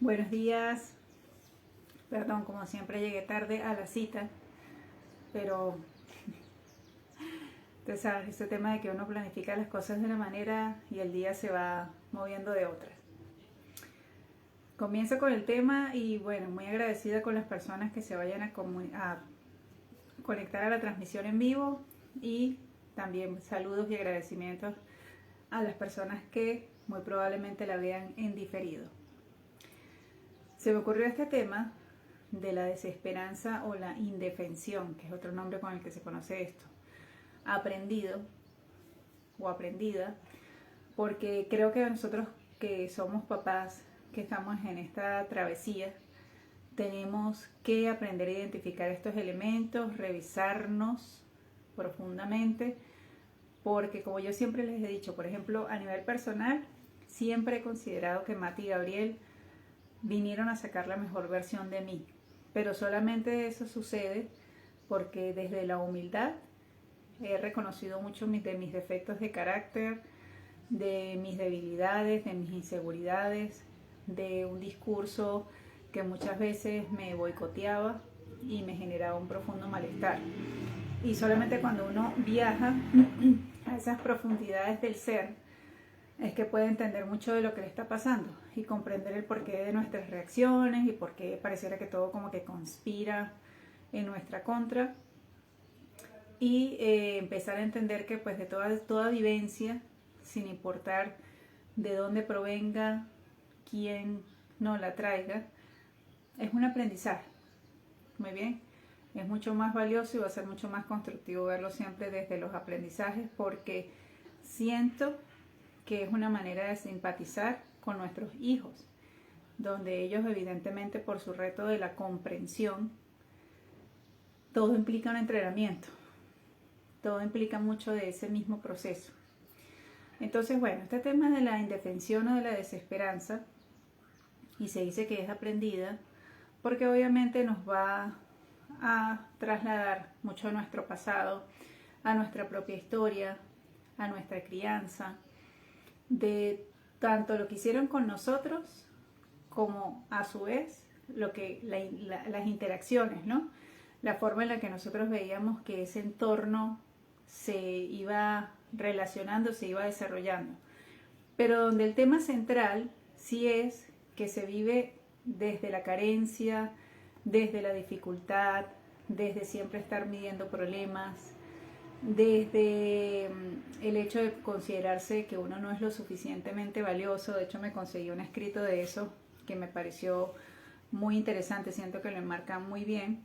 Buenos días, perdón, como siempre llegué tarde a la cita, pero tú sabes, ese tema de que uno planifica las cosas de una manera y el día se va moviendo de otra. Comienzo con el tema y bueno, muy agradecida con las personas que se vayan a conectar a la transmisión en vivo y también saludos y agradecimientos a las personas que muy probablemente la vean en diferido. Se me ocurrió este tema de la desesperanza o la indefensión, que es otro nombre con el que se conoce esto, aprendido o aprendida, porque creo que nosotros que somos papás, que estamos en esta travesía, tenemos que aprender a identificar estos elementos, revisarnos profundamente, porque como yo siempre les he dicho, por ejemplo, a nivel personal, siempre he considerado que Mati y Gabriel vinieron a sacar la mejor versión de mí, pero solamente eso sucede porque desde la humildad he reconocido mucho de mis defectos de carácter, de mis debilidades, de mis inseguridades, de un discurso que muchas veces me boicoteaba y me generaba un profundo malestar. Y solamente cuando uno viaja a esas profundidades del ser, es que puede entender mucho de lo que le está pasando y comprender el porqué de nuestras reacciones y por qué pareciera que todo como que conspira en nuestra contra y empezar a entender que pues de toda vivencia, sin importar de dónde provenga, quién no la traiga, es un aprendizaje. Muy bien, es mucho más valioso y va a ser mucho más constructivo verlo siempre desde los aprendizajes porque siento que es una manera de simpatizar con nuestros hijos, donde ellos evidentemente por su reto de la comprensión, todo implica un entrenamiento, todo implica mucho de ese mismo proceso. Entonces, bueno, este tema de la indefensión o de la desesperanza, y se dice que es aprendida, porque obviamente nos va a trasladar mucho a nuestro pasado, a nuestra propia historia, a nuestra crianza, de tanto lo que hicieron con nosotros como a su vez las interacciones, ¿no? La forma en la que nosotros veíamos que ese entorno se iba relacionando, se iba desarrollando. Pero donde el tema central sí es que se vive desde la carencia, desde la dificultad, desde siempre estar midiendo problemas, desde el hecho de considerarse que uno no es lo suficientemente valioso. De hecho me conseguí un escrito de eso que me pareció muy interesante, siento que lo enmarca muy bien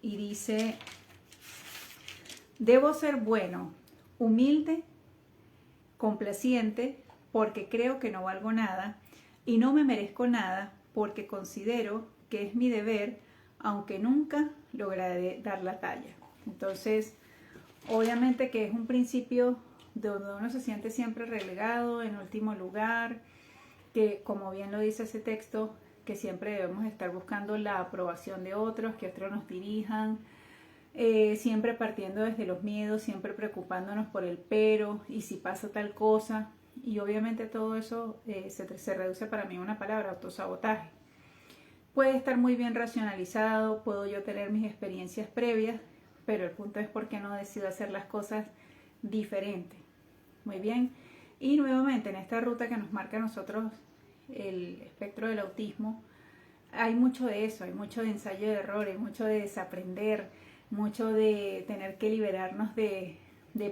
y dice: debo ser bueno, humilde, complaciente porque creo que no valgo nada y no me merezco nada porque considero que es mi deber aunque nunca lograré dar la talla. Entonces obviamente que es un principio donde uno se siente siempre relegado, en último lugar, que como bien lo dice ese texto, que siempre debemos estar buscando la aprobación de otros, que otros nos dirijan, siempre partiendo desde los miedos, siempre preocupándonos por el pero y si pasa tal cosa. Y obviamente todo eso se reduce para mí a una palabra: autosabotaje. Puede estar muy bien racionalizado, puedo yo tener mis experiencias previas, pero el punto es por qué no decido hacer las cosas diferente. Muy bien. Y nuevamente en esta ruta que nos marca a nosotros el espectro del autismo, hay mucho de eso, hay mucho de ensayo de error, hay mucho de desaprender, mucho de tener que liberarnos de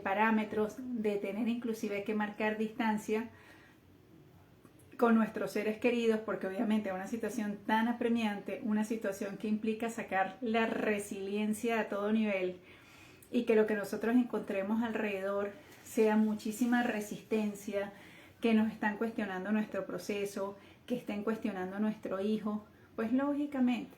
parámetros, de tener inclusive que marcar distancia con nuestros seres queridos, porque obviamente una situación tan apremiante, una situación que implica sacar la resiliencia a todo nivel y que lo que nosotros encontremos alrededor sea muchísima resistencia, que nos están cuestionando nuestro proceso, que estén cuestionando a nuestro hijo, pues lógicamente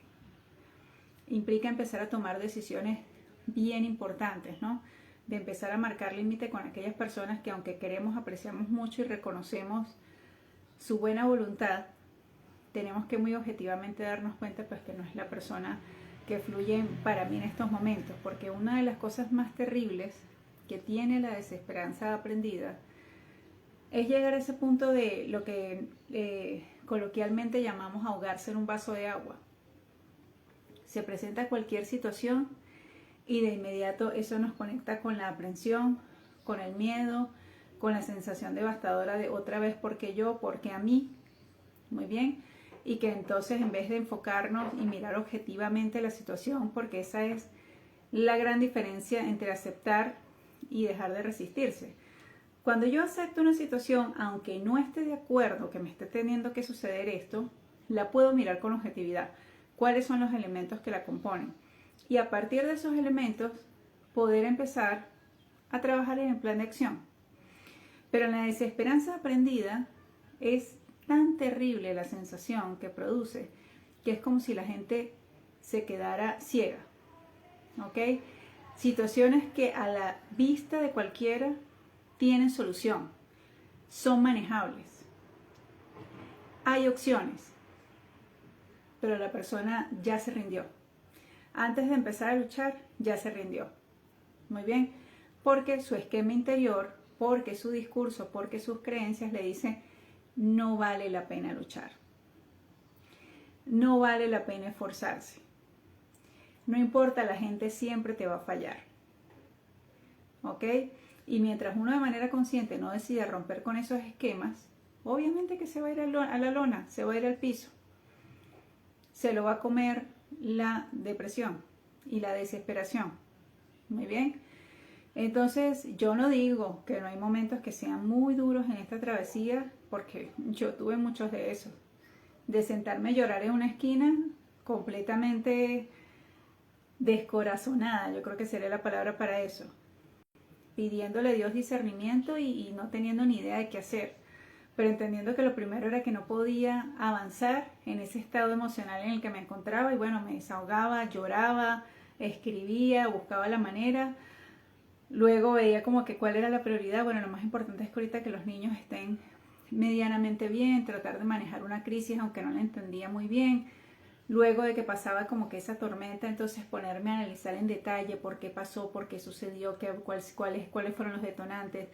implica empezar a tomar decisiones bien importantes, ¿no? De empezar a marcar límite con aquellas personas que aunque queremos, apreciamos mucho y reconocemos su buena voluntad, tenemos que muy objetivamente darnos cuenta pues que no es la persona que fluye para mí en estos momentos, porque una de las cosas más terribles que tiene la desesperanza aprendida es llegar a ese punto de lo que coloquialmente llamamos ahogarse en un vaso de agua. Se presenta cualquier situación y de inmediato eso nos conecta con la aprensión, con el miedo, con la sensación devastadora de otra vez porque yo, porque a mí, muy bien, y que entonces en vez de enfocarnos y mirar objetivamente la situación, porque esa es la gran diferencia entre aceptar y dejar de resistirse. Cuando yo acepto una situación, aunque no esté de acuerdo que me esté teniendo que suceder esto, la puedo mirar con objetividad. ¿Cuáles son los elementos que la componen? Y a partir de esos elementos, poder empezar a trabajar en el plan de acción. Pero en la desesperanza aprendida es tan terrible la sensación que produce, que es como si la gente se quedara ciega. ¿Ok? Situaciones que a la vista de cualquiera tienen solución, son manejables. Hay opciones, pero la persona ya se rindió. Antes de empezar a luchar, ya se rindió. Muy bien, porque su esquema interior, porque su discurso, porque sus creencias le dicen, no vale la pena luchar. No vale la pena esforzarse. No importa, la gente siempre te va a fallar. ¿Ok? Y mientras uno de manera consciente no decide romper con esos esquemas, obviamente que se va a ir a la lona, se va a ir al piso. Se lo va a comer la depresión y la desesperación. Muy bien. Entonces, yo no digo que no hay momentos que sean muy duros en esta travesía, porque yo tuve muchos de esos. De sentarme a llorar en una esquina completamente descorazonada, yo creo que sería la palabra para eso. Pidiéndole a Dios discernimiento y no teniendo ni idea de qué hacer. Pero entendiendo que lo primero era que no podía avanzar en ese estado emocional en el que me encontraba y bueno, me desahogaba, lloraba, escribía, buscaba la manera. Luego veía como que cuál era la prioridad. Bueno, lo más importante es que ahorita que los niños estén medianamente bien, tratar de manejar una crisis aunque no la entendía muy bien. Luego de que pasaba como que esa tormenta, entonces ponerme a analizar en detalle por qué pasó, por qué sucedió, cuáles fueron los detonantes,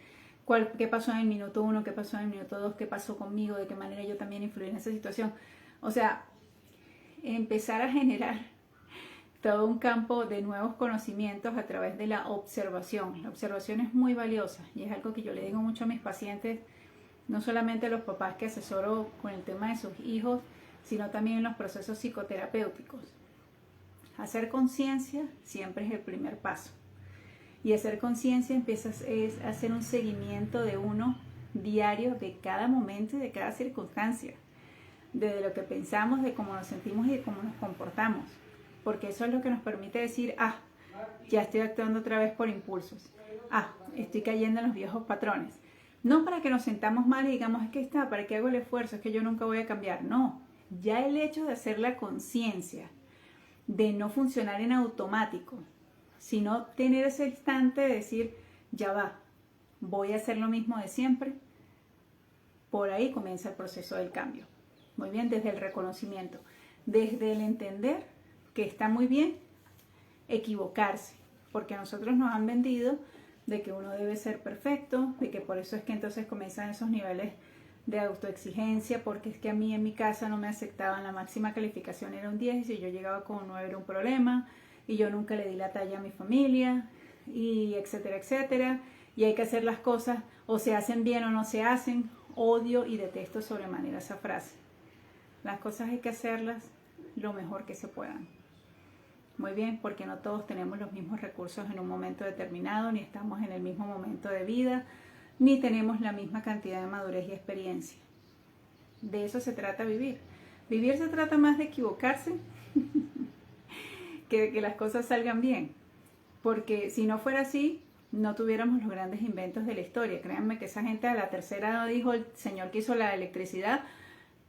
qué pasó en el minuto 1, qué pasó en el minuto 2, qué pasó conmigo, de qué manera yo también influí en esa situación. O sea, empezar a generar todo un campo de nuevos conocimientos a través de la observación. La observación es muy valiosa y es algo que yo le digo mucho a mis pacientes, no solamente a los papás que asesoro con el tema de sus hijos, sino también en los procesos psicoterapéuticos. Hacer conciencia siempre es el primer paso. Y hacer conciencia es hacer un seguimiento de uno diario de cada momento y de cada circunstancia. De lo que pensamos, de cómo nos sentimos y de cómo nos comportamos. Porque eso es lo que nos permite decir, ya estoy actuando otra vez por impulsos. Estoy cayendo en los viejos patrones. No para que nos sentamos mal y digamos, es que ¿para qué hago el esfuerzo? Es que yo nunca voy a cambiar. No, ya el hecho de hacer la conciencia, de no funcionar en automático, sino tener ese instante de decir, ya va, voy a hacer lo mismo de siempre, por ahí comienza el proceso del cambio. Muy bien, desde el reconocimiento, desde el entender que está muy bien equivocarse, porque a nosotros nos han vendido de que uno debe ser perfecto, de que por eso es que entonces comienzan esos niveles de autoexigencia, porque es que a mí en mi casa no me aceptaban, la máxima calificación era un 10 y si yo llegaba con un 9 era un problema y yo nunca le di la talla a mi familia y etcétera, etcétera, y hay que hacer las cosas o se hacen bien o no se hacen. Odio y detesto sobremanera esa frase. Las cosas hay que hacerlas lo mejor que se puedan. Muy bien, porque no todos tenemos los mismos recursos en un momento determinado, ni estamos en el mismo momento de vida, ni tenemos la misma cantidad de madurez y experiencia. De eso se trata vivir. Vivir se trata más de equivocarse que de que las cosas salgan bien. Porque si no fuera así, no tuviéramos los grandes inventos de la historia. Créanme que esa gente a la tercera dijo, el señor que hizo la electricidad,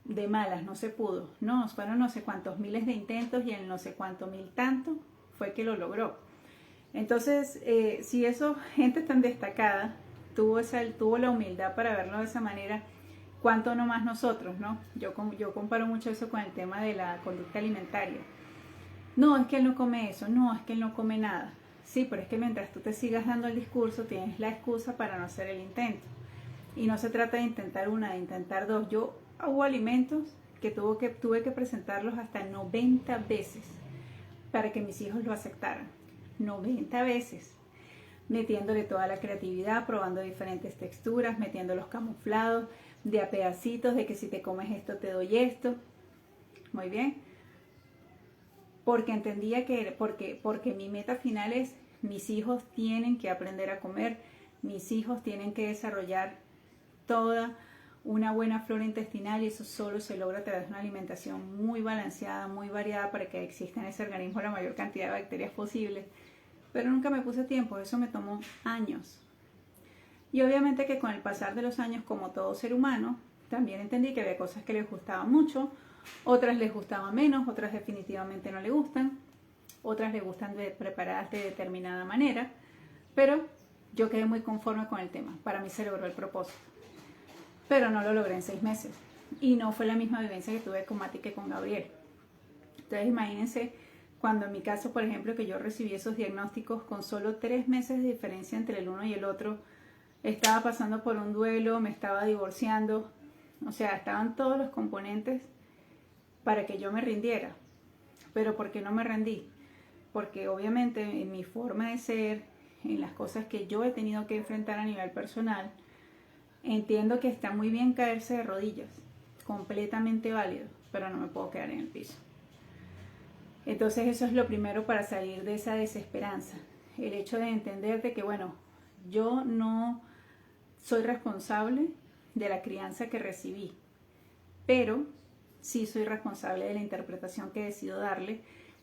de malas, no se pudo. No, fueron no sé cuántos miles de intentos y en no sé cuánto mil tanto fue que lo logró. Entonces, si esa gente tan destacada tuvo la humildad para verlo de esa manera, ¿cuánto no más nosotros, no? Yo comparo mucho eso con el tema de la conducta alimentaria. No, es que él no come eso, no, es que él no come nada. Sí, pero es que mientras tú te sigas dando el discurso, tienes la excusa para no hacer el intento. Y no se trata de intentar una, de intentar dos. Yo hubo alimentos que tuve que presentarlos hasta 90 veces para que mis hijos lo aceptaran. 90 veces. Metiéndole toda la creatividad, probando diferentes texturas, metiendo los camuflados, de a pedacitos, de que si te comes esto te doy esto. Muy bien. Porque entendía que, porque mi meta final es, mis hijos tienen que aprender a comer, mis hijos tienen que desarrollar toda una buena flora intestinal, y eso solo se logra a través de una alimentación muy balanceada, muy variada, para que exista en ese organismo la mayor cantidad de bacterias posible. Pero nunca me puse tiempo, eso me tomó años. Y obviamente que con el pasar de los años, como todo ser humano, también entendí que había cosas que les gustaban mucho, otras les gustaban menos, otras definitivamente no les gustan, otras les gustan preparadas de determinada manera, pero yo quedé muy conforme con el tema. Para mí se logró el propósito, pero no lo logré en 6 meses. Y no fue la misma vivencia que tuve con Mati que con Gabriel. Entonces imagínense, cuando en mi caso, por ejemplo, que yo recibí esos diagnósticos con solo 3 meses de diferencia entre el uno y el otro, estaba pasando por un duelo, me estaba divorciando, o sea, estaban todos los componentes para que yo me rindiera. Pero ¿por qué no me rendí? Porque obviamente en mi forma de ser, en las cosas que yo he tenido que enfrentar a nivel personal, entiendo que está muy bien caerse de rodillas, completamente válido, pero no me puedo quedar en el piso. Entonces eso es lo primero para salir de esa desesperanza. El hecho de entender de que, bueno, yo no soy responsable de la crianza que recibí, pero sí soy responsable de la interpretación que decido darle,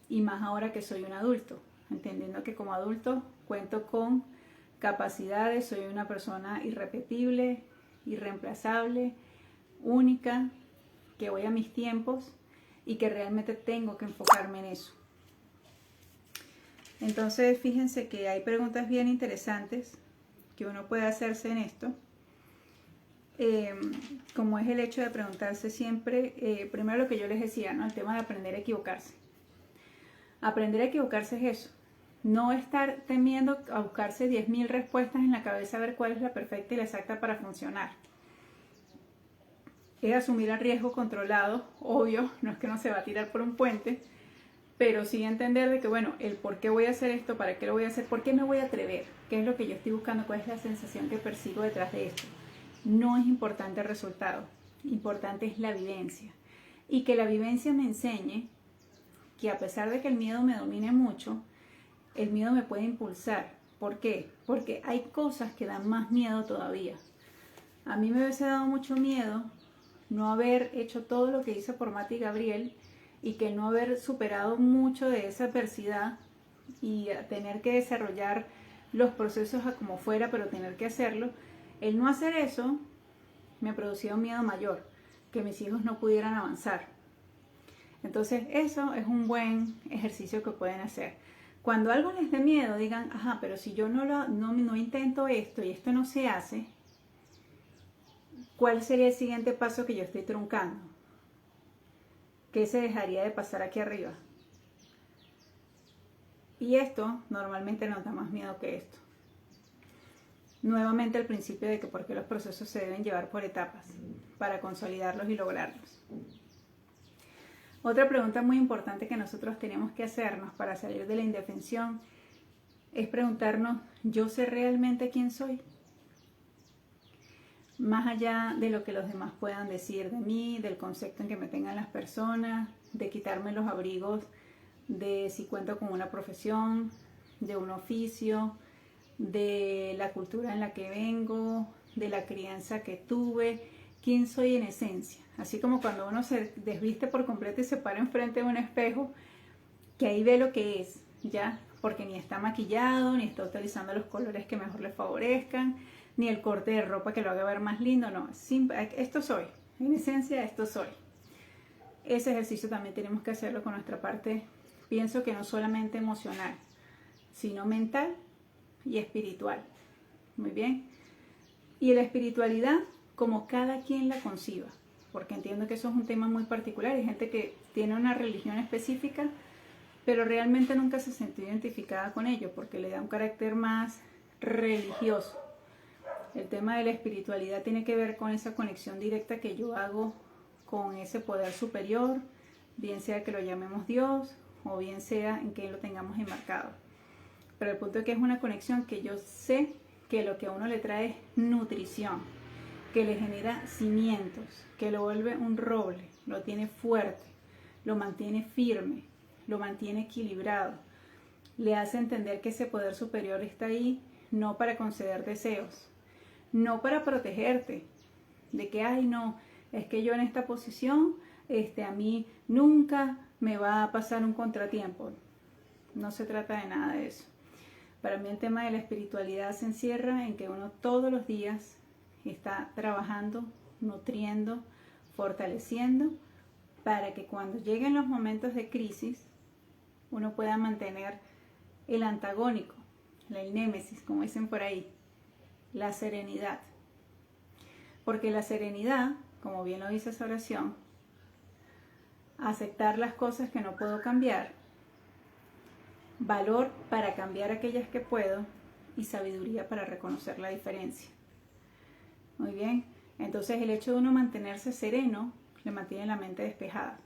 y más ahora que soy un adulto, entendiendo que como adulto cuento con capacidades, soy una persona irrepetible, irreemplazable, única, que voy a mis tiempos y que realmente tengo que enfocarme en eso. Entonces fíjense que hay preguntas bien interesantes que uno puede hacerse en esto, como es el hecho de preguntarse siempre, primero lo que yo les decía, ¿no? El tema de aprender a equivocarse. Aprender a equivocarse es eso, no estar temiendo a buscarse 10.000 respuestas en la cabeza a ver cuál es la perfecta y la exacta para funcionar. Es asumir el riesgo controlado, obvio, no es que no se va a tirar por un puente, pero sí entender de que, bueno, el por qué voy a hacer esto, para qué lo voy a hacer, por qué me voy a atrever, qué es lo que yo estoy buscando, cuál es la sensación que persigo detrás de esto. No es importante el resultado, importante es la vivencia. Y que la vivencia me enseñe que a pesar de que el miedo me domine mucho, el miedo me puede impulsar. ¿Por qué? Porque hay cosas que dan más miedo todavía. A mí me hubiese dado mucho miedo no haber hecho todo lo que hice por Mati y Gabriel, y que no haber superado mucho de esa adversidad y tener que desarrollar los procesos a como fuera, pero tener que hacerlo. El no hacer eso me producía un miedo mayor, que mis hijos no pudieran avanzar. Entonces eso es un buen ejercicio que pueden hacer. Cuando algo les dé miedo, digan, ajá, pero si yo no intento esto y esto no se hace, ¿cuál sería el siguiente paso que yo estoy truncando? ¿Qué se dejaría de pasar aquí arriba? Y esto normalmente nos da más miedo que esto. Nuevamente el principio de que por qué los procesos se deben llevar por etapas para consolidarlos y lograrlos. Otra pregunta muy importante que nosotros tenemos que hacernos para salir de la indefensión es preguntarnos, ¿yo sé realmente quién soy? Más allá de lo que los demás puedan decir de mí, del concepto en que me tengan las personas, de quitarme los abrigos de si cuento con una profesión, de un oficio, de la cultura en la que vengo, de la crianza que tuve, quién soy en esencia. Así como cuando uno se desviste por completo y se para enfrente de un espejo, que ahí ve lo que es, ¿ya? Porque ni está maquillado, ni está utilizando los colores que mejor le favorezcan, ni el corte de ropa que lo haga ver más lindo, no. Esto soy, en esencia esto soy. Ese ejercicio también tenemos que hacerlo con nuestra parte, pienso que no solamente emocional, sino mental y espiritual. Muy bien. Y la espiritualidad, como cada quien la conciba, porque entiendo que eso es un tema muy particular. Hay gente que tiene una religión específica, pero realmente nunca se sintió identificada con ello, porque le da un carácter más religioso. El tema de la espiritualidad tiene que ver con esa conexión directa que yo hago con ese poder superior, bien sea que lo llamemos Dios o bien sea en que lo tengamos enmarcado. Pero el punto es que es una conexión que yo sé que lo que a uno le trae es nutrición, que le genera cimientos, que lo vuelve un roble, lo tiene fuerte, lo mantiene firme, lo mantiene equilibrado, le hace entender que ese poder superior está ahí no para conceder deseos, no para protegerte de que, ay no, es que yo en esta posición, a mí nunca me va a pasar un contratiempo. No se trata de nada de eso. Para mí el tema de la espiritualidad se encierra en que uno todos los días está trabajando, nutriendo, fortaleciendo, para que cuando lleguen los momentos de crisis, uno pueda mantener el antagónico, el némesis, como dicen por ahí, la serenidad. Porque la serenidad, como bien lo dice esa oración, aceptar las cosas que no puedo cambiar, valor para cambiar aquellas que puedo y sabiduría para reconocer la diferencia. Muy bien, entonces el hecho de uno mantenerse sereno le mantiene la mente despejada.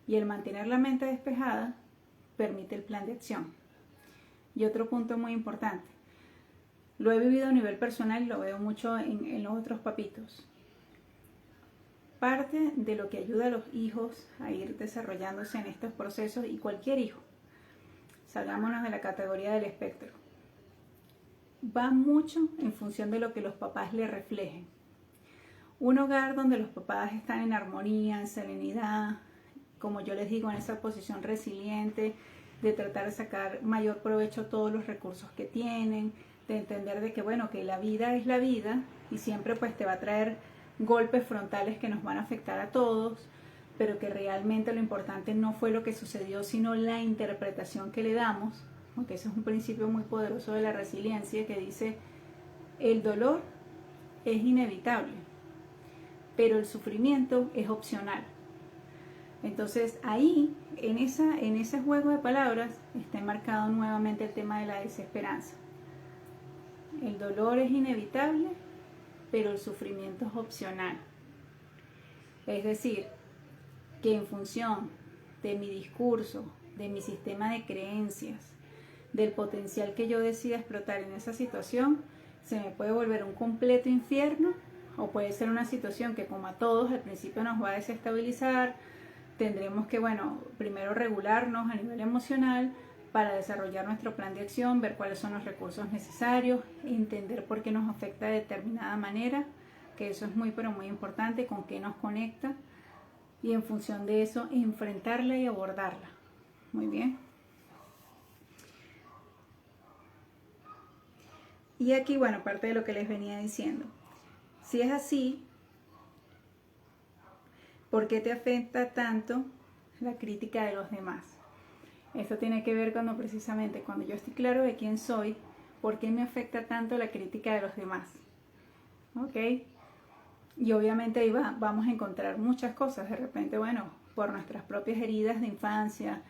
Y el mantener la mente despejada permite el plan de acción. Y otro punto muy importante, lo he vivido a nivel personal y lo veo mucho en los otros papitos. Parte de lo que ayuda a los hijos a ir desarrollándose en estos procesos, y cualquier hijo, salgámonos de la categoría del espectro, va mucho en función de lo que los papás le reflejen. Un hogar donde los papás están en armonía, en serenidad, como yo les digo, en esa posición resiliente, de tratar de sacar mayor provecho a todos los recursos que tienen, de entender de que bueno, que la vida es la vida y siempre pues te va a traer golpes frontales que nos van a afectar a todos, pero que realmente lo importante no fue lo que sucedió, sino la interpretación que le damos, porque ese es un principio muy poderoso de la resiliencia que dice, el dolor es inevitable, pero el sufrimiento es opcional. Entonces ahí, en ese juego de palabras, está enmarcado nuevamente el tema de la desesperanza. El dolor es inevitable, pero el sufrimiento es opcional. Es decir, que en función de mi discurso, de mi sistema de creencias, del potencial que yo decida explotar en esa situación, se me puede volver un completo infierno, o puede ser una situación que, como a todos, al principio nos va a desestabilizar. Tendremos que, bueno, primero regularnos a nivel emocional para desarrollar nuestro plan de acción, ver cuáles son los recursos necesarios, entender por qué nos afecta de determinada manera, que eso es muy pero muy importante, con qué nos conecta, y en función de eso enfrentarla y abordarla. Muy bien. Y aquí, bueno, parte de lo que les venía diciendo. Si es así, ¿por qué te afecta tanto la crítica de los demás? Esto tiene que ver precisamente cuando yo estoy claro de quién soy, ¿por qué me afecta tanto la crítica de los demás? ¿Ok? Y obviamente ahí vamos a encontrar muchas cosas. De repente, bueno, por nuestras propias heridas de infancia,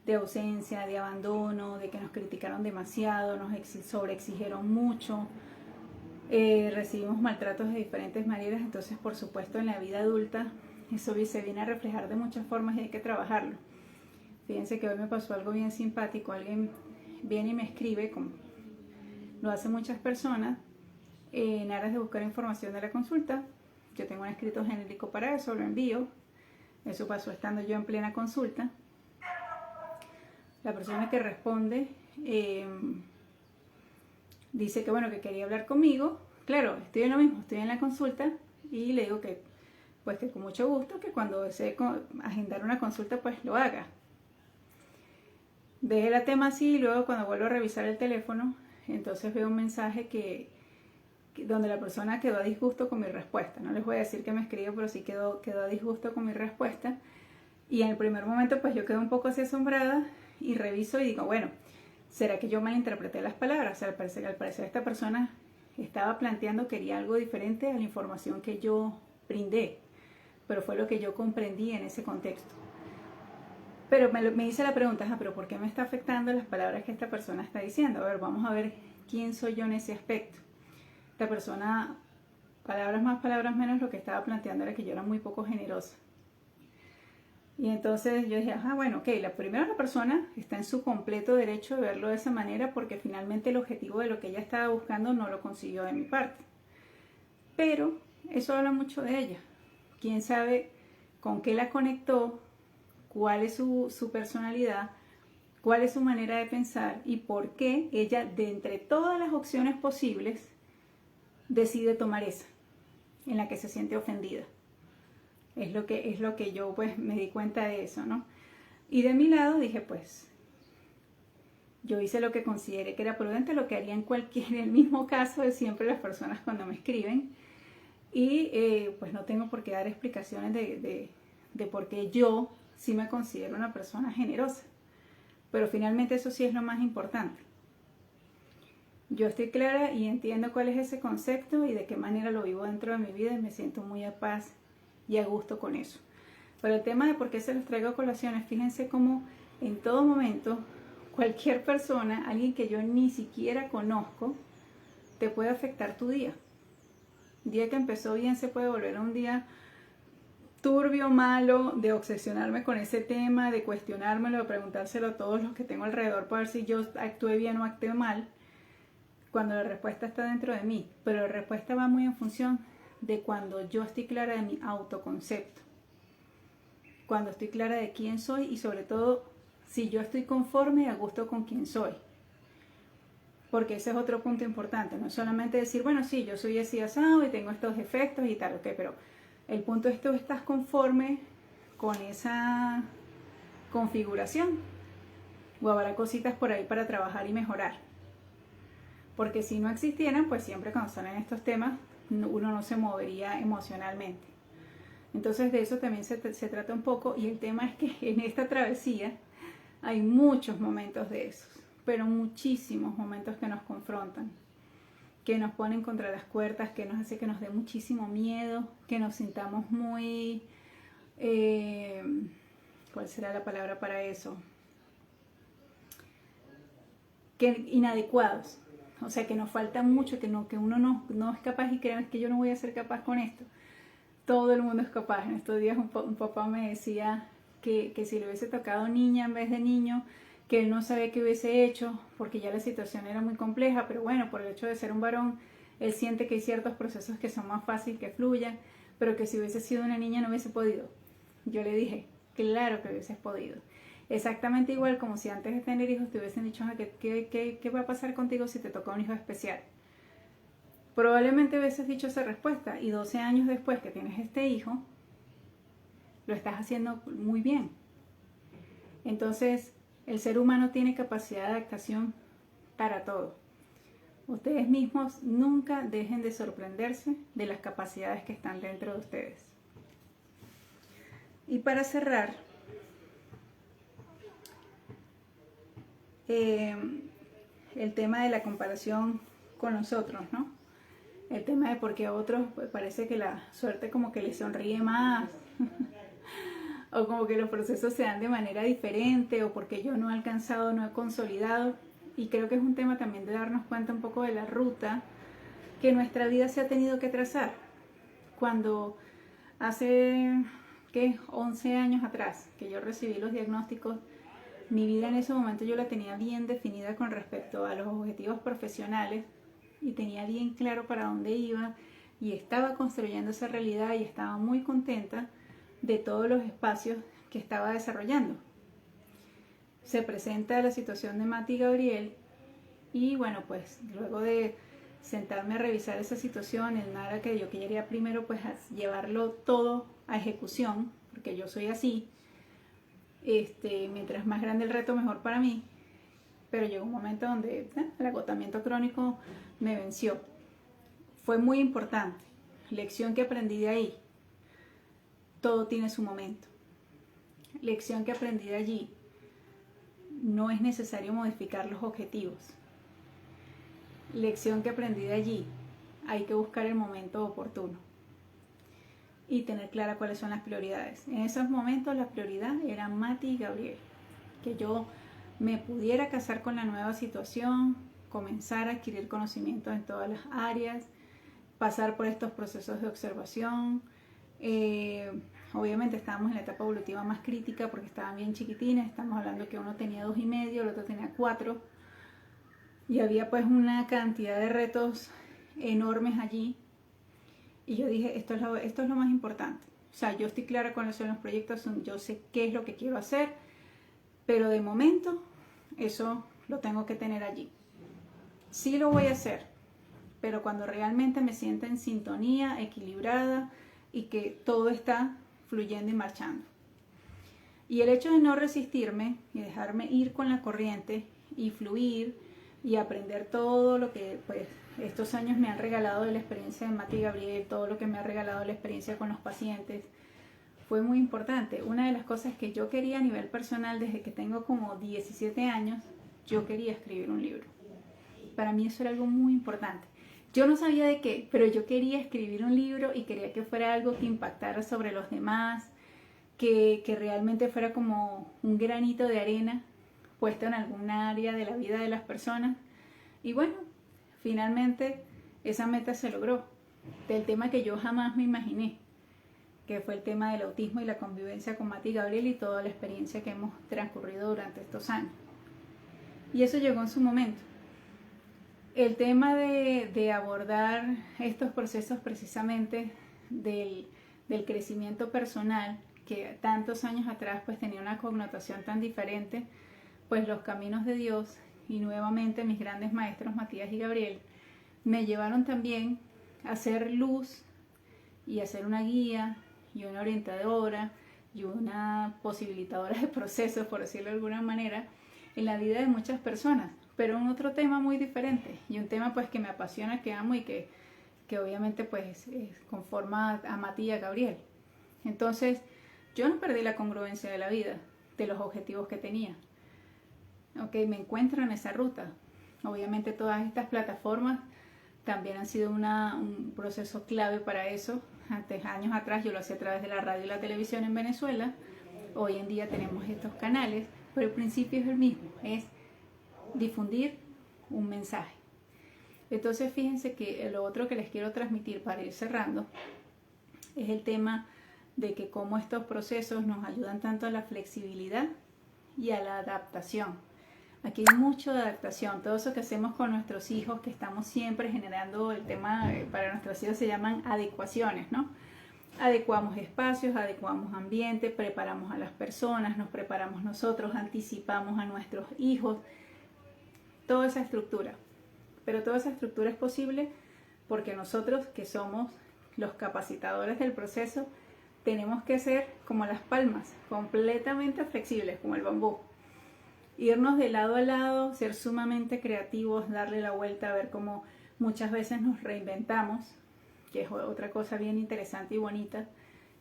de ausencia, de abandono, de que nos criticaron demasiado, nos sobreexigieron mucho, recibimos maltratos de diferentes maneras. Entonces, por supuesto, en la vida adulta eso se viene a reflejar de muchas formas y hay que trabajarlo. Fíjense que hoy me pasó algo bien simpático. Alguien viene y me escribe, como lo hacen muchas personas, en aras de buscar información de la consulta. Yo tengo un escrito genérico para eso, lo envío. Eso pasó estando yo en plena consulta. La persona que responde dice que bueno, que quería hablar conmigo. Claro, estoy en lo mismo, estoy en la consulta y le digo que pues que con mucho gusto, que cuando desee agendar una consulta pues lo haga. Dejé el tema así y luego cuando vuelvo a revisar el teléfono, entonces veo un mensaje donde la persona quedó a disgusto con mi respuesta. No les voy a decir que me escribió, pero sí quedó a disgusto con mi respuesta. Y en el primer momento pues yo quedo un poco así asombrada y reviso y digo, bueno, ¿será que yo malinterpreté las palabras? O sea, al parecer esta persona estaba planteando, quería algo diferente a la información que yo brindé, pero fue lo que yo comprendí en ese contexto. Pero me hice la pregunta, pero ¿por qué me está afectando las palabras que esta persona está diciendo? A ver, vamos a ver quién soy yo en ese aspecto. esta persona, palabras más, palabras menos, lo que estaba planteando era que yo era muy poco generosa. Y entonces yo dije, bueno, ok, la persona está en su completo derecho de verlo de esa manera porque finalmente el objetivo de lo que ella estaba buscando no lo consiguió de mi parte. Pero eso habla mucho de ella. Quién sabe con qué la conectó, cuál es su personalidad, cuál es su manera de pensar y por qué ella, de entre todas las opciones posibles, decide tomar esa, en la que se siente ofendida. Es lo que yo pues me di cuenta de eso, ¿no? Y de mi lado dije, pues, yo hice lo que consideré que era prudente, lo que haría en el mismo caso de siempre las personas cuando me escriben. Y pues no tengo por qué dar explicaciones de por qué yo sí me considero una persona generosa. Pero finalmente eso sí es lo más importante. Yo estoy clara y entiendo cuál es ese concepto y de qué manera lo vivo dentro de mi vida y me siento muy a paz y a gusto con eso. Pero el tema de por qué se los traigo a colaciones, fíjense cómo en todo momento cualquier persona, alguien que yo ni siquiera conozco, te puede afectar tu día. Un día que empezó bien se puede volver un día turbio, malo, de obsesionarme con ese tema, de cuestionármelo, de preguntárselo a todos los que tengo alrededor para ver si yo actué bien o actué mal, cuando la respuesta está dentro de mí. Pero la respuesta va muy en función de cuando yo estoy clara de mi autoconcepto, cuando estoy clara de quién soy y sobre todo si yo estoy conforme y a gusto con quién soy. Porque ese es otro punto importante, no solamente decir, bueno, sí, yo soy así asado y tengo estos efectos y tal, ok, pero el punto es que tú estás conforme con esa configuración o habrá cositas por ahí para trabajar y mejorar. Porque si no existieran, pues siempre cuando salen estos temas, uno no se movería emocionalmente. Entonces de eso también se trata un poco y el tema es que en esta travesía hay muchos momentos de esos, pero muchísimos momentos que nos confrontan, que nos ponen contra las cuerdas, que nos hace que nos dé muchísimo miedo, que nos sintamos muy, ¿cuál será la palabra para eso? Que inadecuados, o sea que nos falta mucho, que uno no es capaz y crean que yo no voy a ser capaz con esto. Todo el mundo es capaz. En estos días un papá me decía que si le hubiese tocado niña en vez de niño, que él no sabía qué hubiese hecho, porque ya la situación era muy compleja, pero bueno, por el hecho de ser un varón, él siente que hay ciertos procesos que son más fáciles que fluyan, pero que si hubiese sido una niña no hubiese podido. Yo le dije, claro que hubieses podido. Exactamente igual como si antes de tener hijos te hubiesen dicho, ¿qué va a pasar contigo si te toca un hijo especial? Probablemente hubieses dicho esa respuesta y 12 años después que tienes este hijo, lo estás haciendo muy bien. Entonces, el ser humano tiene capacidad de adaptación para todo. Ustedes mismos nunca dejen de sorprenderse de las capacidades que están dentro de ustedes. Y para cerrar, el tema de la comparación con los otros, ¿no? El tema de por qué a otros pues, parece que la suerte como que les sonríe más o como que los procesos se dan de manera diferente o porque yo no he alcanzado, no he consolidado. Y creo que es un tema también de darnos cuenta un poco de la ruta que nuestra vida se ha tenido que trazar. Cuando hace, 11 años atrás que yo recibí los diagnósticos, mi vida en ese momento yo la tenía bien definida con respecto a los objetivos profesionales y tenía bien claro para dónde iba y estaba construyendo esa realidad y estaba muy contenta de todos los espacios que estaba desarrollando. Se presenta la situación de Mati y Gabriel y bueno, pues luego de sentarme a revisar esa situación, el nada que yo quería primero pues llevarlo todo a ejecución, porque yo soy así, mientras más grande el reto mejor para mí, pero llegó un momento donde el agotamiento crónico me venció. Fue muy importante, lección que aprendí de ahí, todo tiene su momento. Lección que aprendí de allí, no es necesario modificar los objetivos. Lección que aprendí de allí, hay que buscar el momento oportuno y tener clara cuáles son las prioridades. En esos momentos la prioridad era Mati y Gabriel, que yo me pudiera casar con la nueva situación, comenzar a adquirir conocimientos en todas las áreas, pasar por estos procesos de observación. Obviamente estábamos en la etapa evolutiva más crítica porque estaban bien chiquitines, estamos hablando que uno tenía 2,5, el otro tenía 4, y había pues una cantidad de retos enormes allí, y yo dije, esto es lo más importante. O sea, yo estoy clara con eso en los proyectos, yo sé qué es lo que quiero hacer, pero de momento eso lo tengo que tener allí. Sí lo voy a hacer, pero cuando realmente me sienta en sintonía, equilibrada y que todo está fluyendo y marchando. Y el hecho de no resistirme y dejarme ir con la corriente y fluir y aprender todo lo que pues estos años me han regalado de la experiencia de Mati y Gabriel, todo lo que me ha regalado la experiencia con los pacientes, fue muy importante. Una de las cosas que yo quería a nivel personal desde que tengo como 17 años, yo quería escribir un libro. Para mí eso era algo muy importante. Yo no sabía de qué, pero yo quería escribir un libro y quería que fuera algo que impactara sobre los demás, que realmente fuera como un granito de arena puesto en alguna área de la vida de las personas. Y bueno, finalmente esa meta se logró, del tema que yo jamás me imaginé, que fue el tema del autismo y la convivencia con Mati y Gabriel y toda la experiencia que hemos transcurrido durante estos años. Y eso llegó en su momento. El tema de abordar estos procesos precisamente del crecimiento personal, que tantos años atrás pues tenía una connotación tan diferente, pues los caminos de Dios y nuevamente mis grandes maestros Matías y Gabriel me llevaron también a hacer luz y a ser una guía y una orientadora y una posibilitadora de procesos, por decirlo de alguna manera, en la vida de muchas personas, pero en otro tema muy diferente y un tema pues que me apasiona, que amo y que obviamente pues conforma a Mati y a Gabriel. Entonces yo no perdí la congruencia de la vida, de los objetivos que tenía. Me encuentro en esa ruta. Obviamente todas estas plataformas también han sido un proceso clave para eso. Antes, años atrás, yo lo hacía a través de la radio y la televisión en Venezuela. Hoy en día tenemos estos canales, pero el principio es el mismo, es difundir un mensaje. Entonces fíjense que lo otro que les quiero transmitir para ir cerrando es el tema de que cómo estos procesos nos ayudan tanto a la flexibilidad y a la adaptación. Aquí hay mucho de adaptación, todo eso que hacemos con nuestros hijos, que estamos siempre generando el tema, para nuestros hijos se llaman adecuaciones, ¿no? Adecuamos espacios, adecuamos ambiente, preparamos a las personas, nos preparamos nosotros, anticipamos a nuestros hijos, toda esa estructura. Pero toda esa estructura es posible porque nosotros, que somos los capacitadores del proceso, tenemos que ser como las palmas, completamente flexibles, como el bambú. Irnos de lado a lado, ser sumamente creativos, darle la vuelta, a ver cómo muchas veces nos reinventamos, que es otra cosa bien interesante y bonita,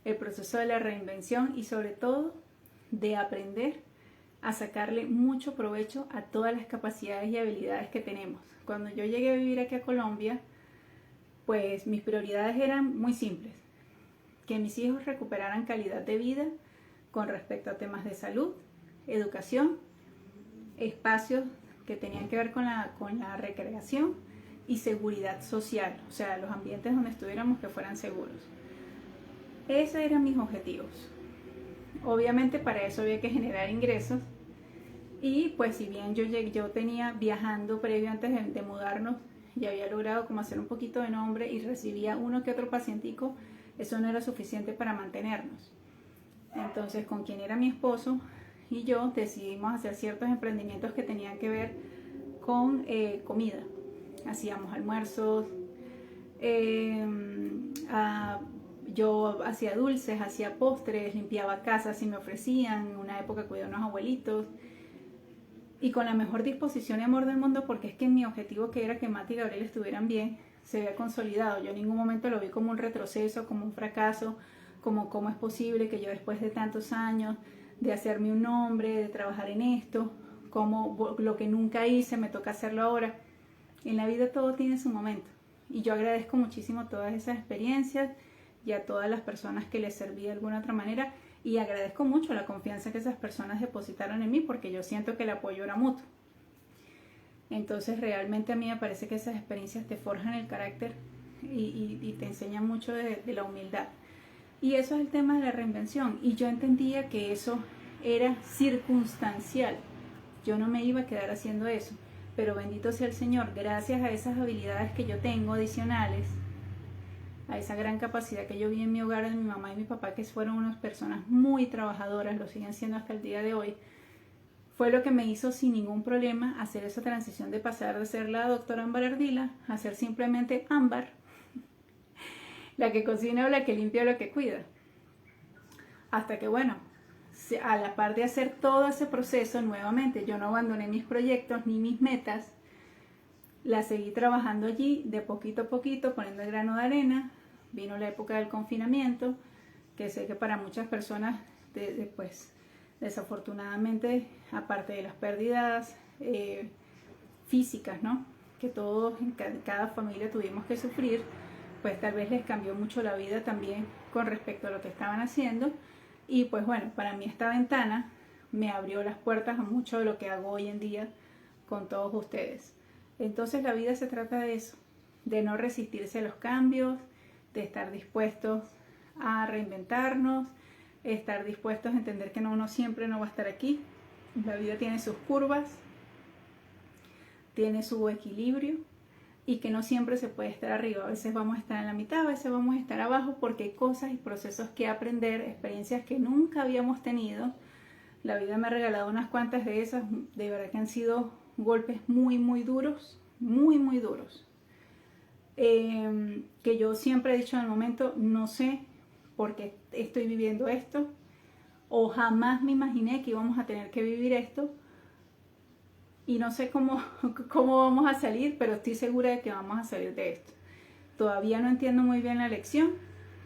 el proceso de la reinvención y sobre todo de aprender a sacarle mucho provecho a todas las capacidades y habilidades que tenemos. Cuando yo llegué a vivir aquí a Colombia, pues mis prioridades eran muy simples. Que mis hijos recuperaran calidad de vida con respecto a temas de salud, educación, espacios que tenían que ver con la recreación y seguridad social, o sea, los ambientes donde estuviéramos que fueran seguros. Esos eran mis objetivos. Obviamente para eso había que generar ingresos y pues si bien yo tenía viajando previo antes de mudarnos, ya había logrado como hacer un poquito de nombre y recibía uno que otro pacientico, eso no era suficiente para mantenernos. Entonces con quien era mi esposo y yo decidimos hacer ciertos emprendimientos que tenían que ver con comida. Hacíamos almuerzos, yo hacía dulces, hacía postres, limpiaba casas si me ofrecían, en una época cuidé a unos abuelitos y con la mejor disposición y amor del mundo, porque es que mi objetivo, que era que Mati y Gabriel estuvieran bien, se había consolidado. Yo en ningún momento lo vi como un retroceso, como un fracaso, como cómo es posible que yo después de tantos años de hacerme un nombre, de trabajar en esto, como lo que nunca hice me toca hacerlo ahora. En la vida todo tiene su momento y yo agradezco muchísimo todas esas experiencias y a todas las personas que les serví de alguna otra manera, y agradezco mucho la confianza que esas personas depositaron en mí, porque yo siento que el apoyo era mutuo. Entonces realmente a mí me parece que esas experiencias te forjan el carácter y te enseña mucho de la humildad. Y eso es el tema de la reinvención. Y yo entendía que eso era circunstancial. Yo no me iba a quedar haciendo eso. Pero bendito sea el Señor, gracias a esas habilidades que yo tengo adicionales, a esa gran capacidad que yo vi en mi hogar, en mi mamá y mi papá, que fueron unas personas muy trabajadoras, lo siguen siendo hasta el día de hoy, fue lo que me hizo sin ningún problema hacer esa transición de pasar de ser la doctora Ámbar Ardila a ser simplemente Ámbar, la que cocina o la que limpia o la que cuida. Hasta que bueno, a la par de hacer todo ese proceso, nuevamente yo no abandoné mis proyectos ni mis metas, la seguí trabajando allí de poquito a poquito, poniendo el grano de arena. Vino la época del confinamiento, que sé que para muchas personas pues desafortunadamente, aparte de las pérdidas físicas, ¿no?, que todos en cada familia tuvimos que sufrir, pues tal vez les cambió mucho la vida también con respecto a lo que estaban haciendo. Y pues bueno, para mí esta ventana me abrió las puertas a mucho de lo que hago hoy en día con todos ustedes. Entonces la vida se trata de eso, de no resistirse a los cambios, de estar dispuestos a reinventarnos, estar dispuestos a entender que uno siempre no va a estar aquí. La vida tiene sus curvas, tiene su equilibrio y que no siempre se puede estar arriba. A veces vamos a estar en la mitad, a veces vamos a estar abajo porque hay cosas y procesos que aprender, experiencias que nunca habíamos tenido. La vida me ha regalado unas cuantas de esas, de verdad que han sido golpes muy, muy duros, muy duros. Que yo siempre he dicho en el momento, no sé por qué estoy viviendo esto, o jamás me imaginé que íbamos a tener que vivir esto, y no sé cómo vamos a salir, pero estoy segura de que vamos a salir de esto. Todavía no entiendo muy bien la lección,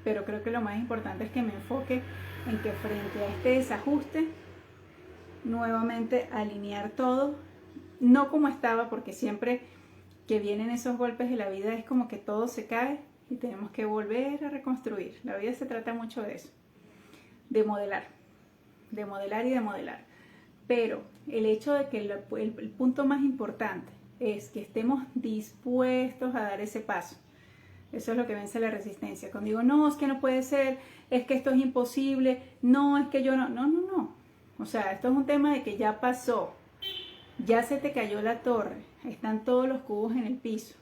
pero creo que lo más importante es que me enfoque en que frente a este desajuste, nuevamente alinear todo, no como estaba, porque siempre que vienen esos golpes de la vida es como que todo se cae y tenemos que volver a reconstruir. La vida se trata mucho de eso, de modelar y de modelar. Pero el hecho de que el punto más importante es que estemos dispuestos a dar ese paso. Eso es lo que vence la resistencia. Cuando digo, no, es que no puede ser, es que esto es imposible, no, es que yo no. No. O sea, esto es un tema de que ya pasó, ya se te cayó la torre, están todos los cubos en el piso.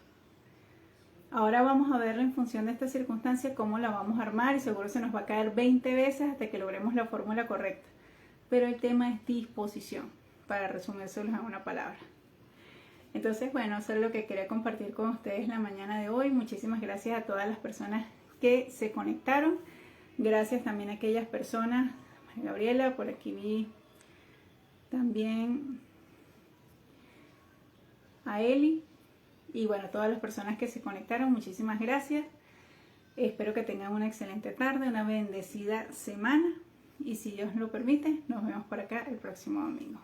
Ahora vamos a ver en función de esta circunstancia cómo la vamos a armar y seguro se nos va a caer 20 veces hasta que logremos la fórmula correcta. Pero el tema es disposición, para resumírselo en una palabra. Entonces, bueno, eso es lo que quería compartir con ustedes la mañana de hoy. Muchísimas gracias a todas las personas que se conectaron. Gracias también a aquellas personas, María Gabriela, por aquí vi también a Eli. Y bueno, todas las personas que se conectaron, muchísimas gracias. Espero que tengan una excelente tarde, una bendecida semana. Y si Dios lo permite, nos vemos por acá el próximo domingo.